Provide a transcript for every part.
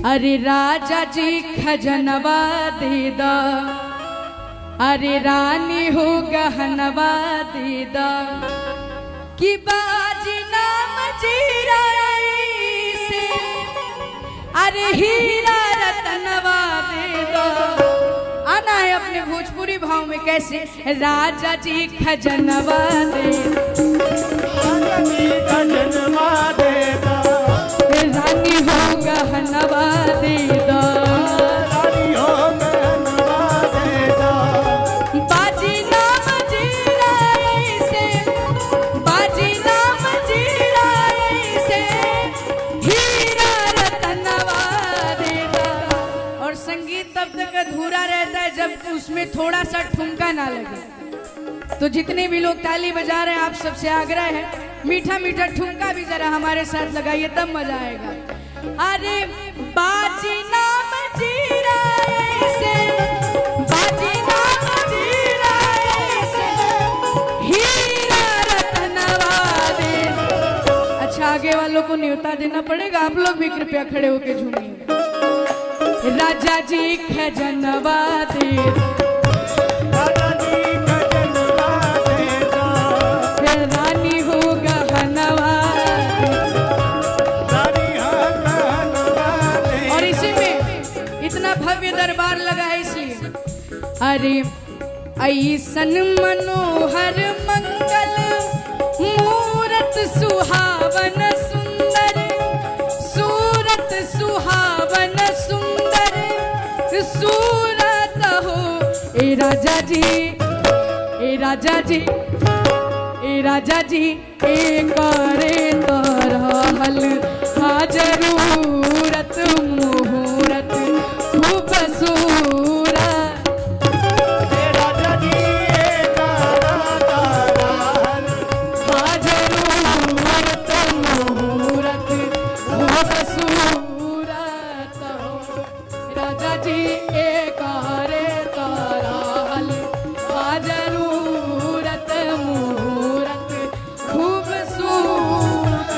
अरे राजा जी खजनवा दे दा, अरे रानी हो गहनवा दे दा, कि बाजी नाम जीरा से, अरे हीरा रतनवा दे दा। आना है अपने भोजपुरी भाव में कैसे, राजा जी खजनवा दे, राजा जी खजनवा दे दा, रानी हो गहनवा दे दा, रानी हो गहनवा दे दा, बाजी नाम जीरा से, बाजी नाम जीरा से, हीरा रतनवा दे दा। और संगीत तब तक अधूरा रहता है जब उसमें थोड़ा सा ठुमका ना लगे। तो जितने भी लोग ताली बजा रहे हैं आप सबसे आग्रह है, मीठा मीठा ठुमका भी जरा हमारे साथ लगाइए, तब मजा आएगा। अरे बाजी नाम जीरा से, बाजी नाम जीरा से, हीरा रतनवा दे। अच्छा, आगे वालों को न्योता देना पड़ेगा, आप लोग भी कृपया खड़े होके झूमिए। राजा जी खजनवा दे, राजा जी खजनवा दे दा, रानी हो गहनवा, रानी हो गहनवा दे। और इसी में इतना भव्य दरबार लगा है इसलिए। अरे ऐसन मनोहर मंगल मूरत सुहावन सुंदर, सूरत सुहावन सुंदर सूरत हो। ए राजा जी, ए राजा जी, ए राजा जी, ए करे तरहल हाजरूरत मुहूर्त खूबसूरत। राजा जी तारा तारा हाजरूरत मुहूर्त खूबसूरत। राजा जी ए करे तरहल हाजरूरत मुहूर्त खूबसूरत।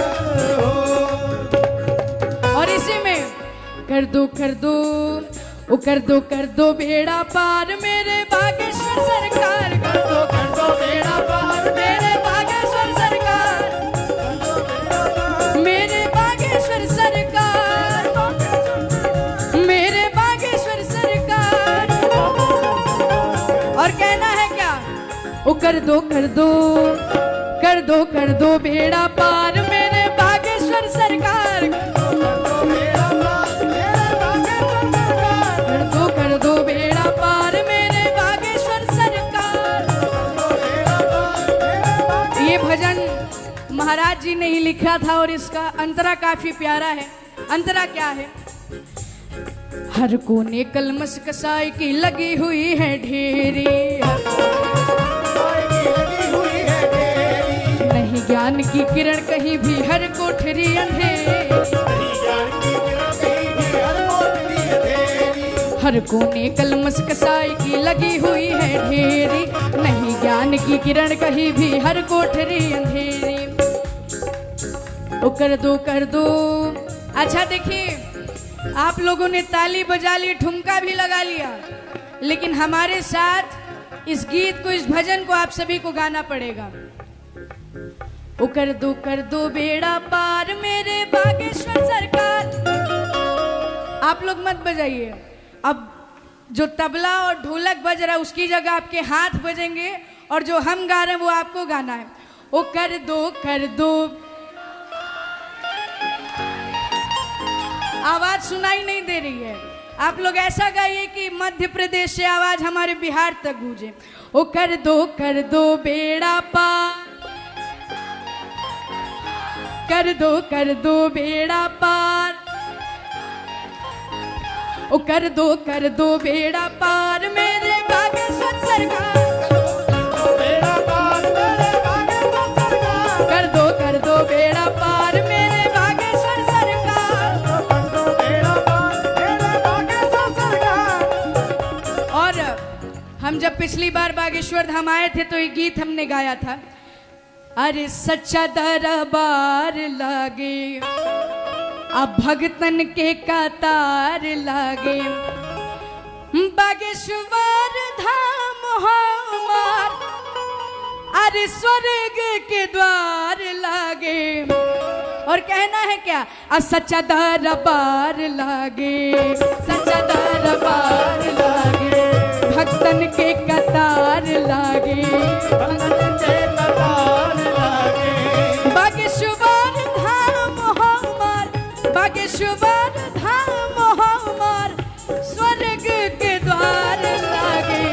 और इसी में कर दो ओ कर दो बेड़ा पार मेरे बागेश्वर सरकार, कर दो बेड़ा पार मेरे बागेश्वर सरकार, मेरे बागेश्वर सरकार, मेरे बागेश्वर सरकार। और कहना है क्या, ओ कर दो बेड़ा पार मेरे बागेश्वर सरकार, कर दो बेड़ा पार मेरे बागेश्वर सरकार। ये भजन महाराज जी ने ही लिखा था और इसका अंतरा काफी प्यारा है। अंतरा क्या है, हर कोने कलमस कसाई की लगी हुई है ढेरी, नहीं ज्ञान की किरण कहीं भी हर कोठरी अंधेरी, हर कोने कलमस कसाई की लगी हुई है ढेरी, नहीं ज्ञान की किरण कहीं भी हर कोठरी अंधेरी। ओ कर दो। अच्छा देखिए, आप लोगों ने ताली बजा ली, ठुमका भी लगा लिया, लेकिन हमारे साथ इस गीत को, इस भजन को आप सभी को गाना पड़ेगा। ओ कर दो बेड़ा पार मेरे बागेश्वर सरकार। आप लोग मत बजाइए, अब जो तबला और ढोलक बज रहा है उसकी जगह आपके हाथ बजेंगे, और जो हम गा रहे हैं वो आपको गाना है। ओ कर दो। आवाज सुनाई नहीं दे रही है, आप लोग ऐसा गाइए कि मध्य प्रदेश से आवाज हमारे बिहार तक गूंजे। ओ कर दो बेड़ा पार, कर दो बेड़ा पार, ओ कर दो बेड़ा पार मेरे बागेश्वर सरकार, कर दो बेड़ा पार मेरे बागेश्वर सरकार। और हम जब पिछली बार बागेश्वर धाम आए थे तो ये गीत हमने गाया था, अरे सच्चा दरबार लागे अब भगतन के कतार लागे बागेश्वर धाम हमार, अरे स्वर्ग के द्वार लागे। और कहना है क्या, अब सच्चा दरबार लागे, सच्चा दरबार लागे, भक्तन के कतार लागे, भगतन के कतार लागे। बागेश्वर धाम हमार, बागेश्वर धाम हमार, स्वर्ग के द्वार लागे,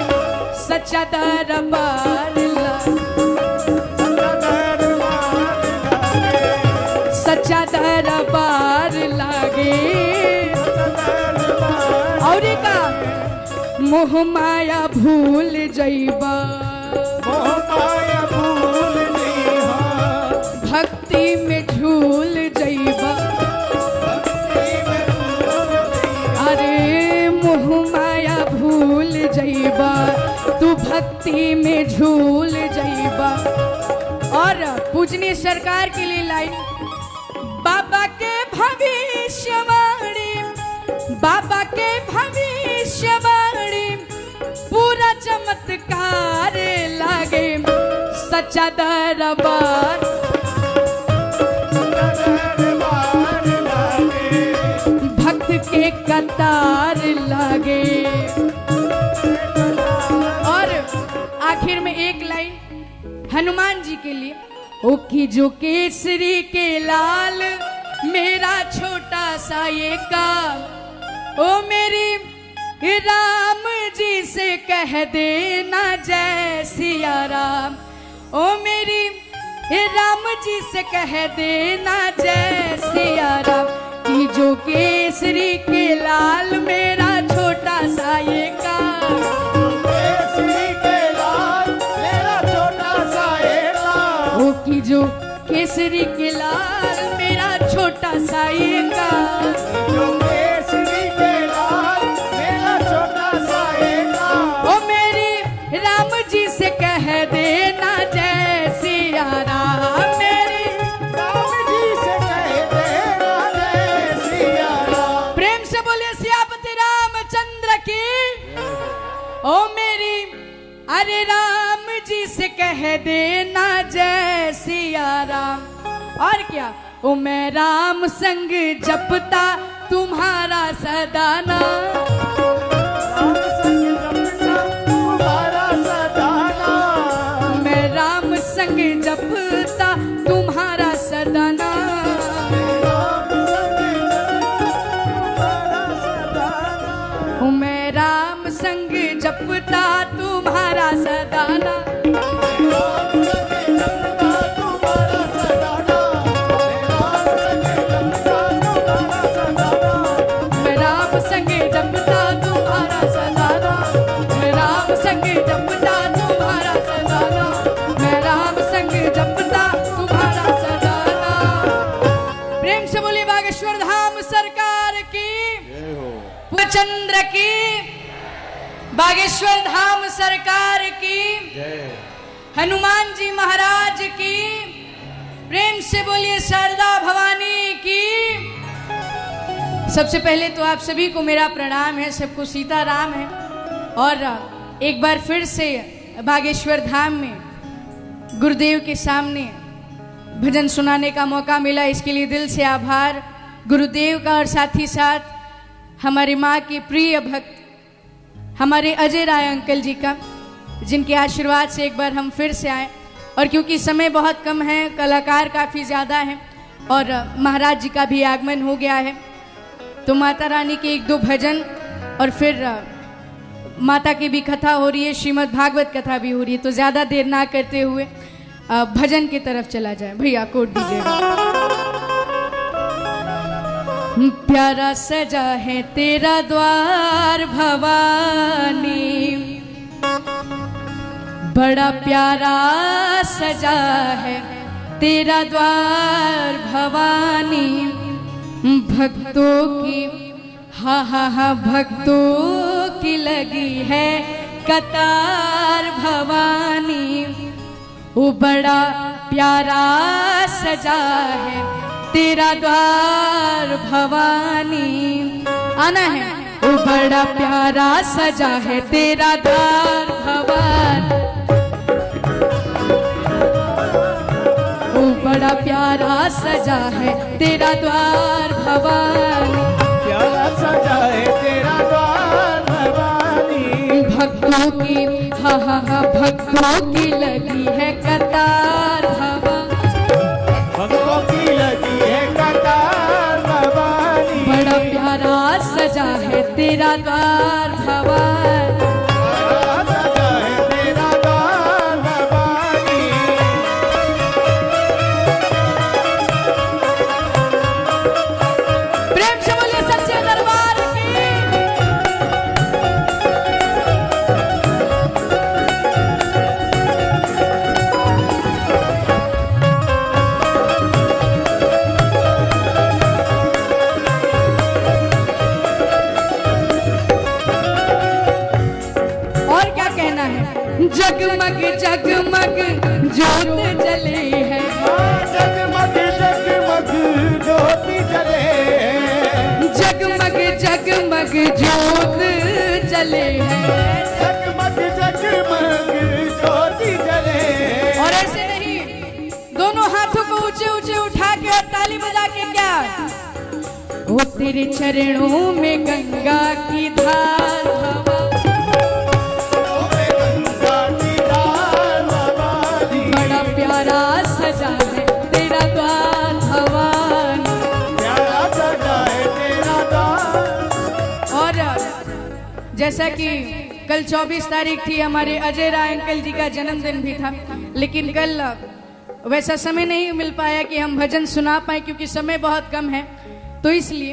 सच्चा दरबार लागे, सच्चा दरबार लागे। और का मोह माया भूल जइबा, मोह माया भूल जइबा, भक्ति में झूल जइबा, अरे मोह माया भूल जइबा, तू भक्ति में झूल जइबा। और पूजनीय सरकार के लिए लाइन, बाबा के भविष्यवाणी, बाबा के भविष्यवाणी पूरा चमत्कार लागे, सच्चा दरबार, भक्त के कतार लागे। और आखिर में एक लाइन हनुमान जी के लिए, ओ की जो केसरी के लाल मेरा छोटा सा ये काल, ओ मेरी राम जी से कह देना जय सिया राम, ओ मेरी राम जी से कह देना जय सिया राम, कि जो केसरी के लाल मेरा छोटा सा ये काल, केसरी के लाल मेरा छोटा सा ये काल, ओ की जो केसरी के लाल मेरा छोटा सा ये काल, जो केसरी के लाल मेरा छोटा सा ये काल, ओ मेरी राम जी से कह देना जय सिया राम, मेरी राम जी से कह देना जय सिया राम। प्रेम से बोले सियापति रामचंद्र की, ओ मेरी अरे राम जी से कह देना जय सिया राम। और क्या, ओ मैं राम संग जपता तुम्हारा सदा नाम, राम संग जपता तुम्हारा सदा नाम, मैं राम संग जपता तुम्हारा सदा नाम, राम संग जपता तुम्हारा सदा नाम, ओ मैं राम संग जपता तुम्हारा सदा नाम, राम संग जपता तुम्हारा सदा नाम, मैं राम संग जपता तुम्हारा सदा नाम, मैं राम संग जपता तुम्हारा सदा नाम, मैं राम संग जपता तुम्हारा सदा नाम। प्रेम से बोलिए बागेश्वर धाम सरकार की, चंद्र की, बागेश्वर धाम सरकार की, हनुमान जी महाराज की। प्रेम से बोलिए शारदा भवानी की। सबसे पहले तो आप सभी को मेरा प्रणाम है, सबको सीताराम है। और एक बार फिर से बागेश्वर धाम में गुरुदेव के सामने भजन सुनाने का मौका मिला, इसके लिए दिल से आभार गुरुदेव का, और साथ ही साथ हमारे माँ के प्रिय भक्त हमारे अजय राय अंकल जी का, जिनके आशीर्वाद से एक बार हम फिर से आए। और क्योंकि समय बहुत कम है, कलाकार काफ़ी ज़्यादा हैं और महाराज जी का भी आगमन हो गया है, तो माता रानी के एक दो भजन और फिर माता की भी कथा हो रही है, श्रीमद् भागवत कथा भी हो रही है। तो ज़्यादा देर ना करते हुए भजन की तरफ चला जाए। भैया कोट दीजिएगा। प्यारा सजा है तेरा द्वार भवानी, बड़ा प्यारा सजा है तेरा द्वार भवानी, भक्तों की हा हा हा भक्तों की लगी है कतार भवानी, वो बड़ा प्यारा सजा है तेरा द्वार भवानी। आना है। वो बड़ा प्यारा सजा है तेरा द्वार भवानी, वो बड़ा प्यारा सजा है तेरा द्वार भवानी। प्यारा सजा है तेरा द्वार भवानी। भक्तों की हा भक्तों की लगी है कतार भवानी, भक्तों की लगी है कतार भवानी। बड़ा प्यारा सजा है तेरा द्वार भवानी। प्यारा सजा है तेरा द्वार भवानी। प्रेम से बोलिए सच्चे दरबार की। और क्या कहना है। जगमग जगमग ज्योत जले है, जगमग जगमग ज्योति जले। जगमग जगमग ज्योत जले है। जगमग जगमग ज्योति जले। और ऐसे नहीं, दोनों हाथों को ऊंचे ऊंचे उठा के और ताली बजा के क्या, वो तेरे चरणों में गंगा की धार भवानी, गंगा की धार भवानी। बड़ा प्यारा सजा है तेरा द्वार भवानी। प्यारा सजा है तेरा द्वार। और जैसा कि कल 24 तारीख थी, हमारे अजय राय अंकल जी का जन्मदिन भी था, लेकिन कल वैसा समय नहीं मिल पाया कि हम भजन सुना पाए क्योंकि समय बहुत कम है। तो इसलिए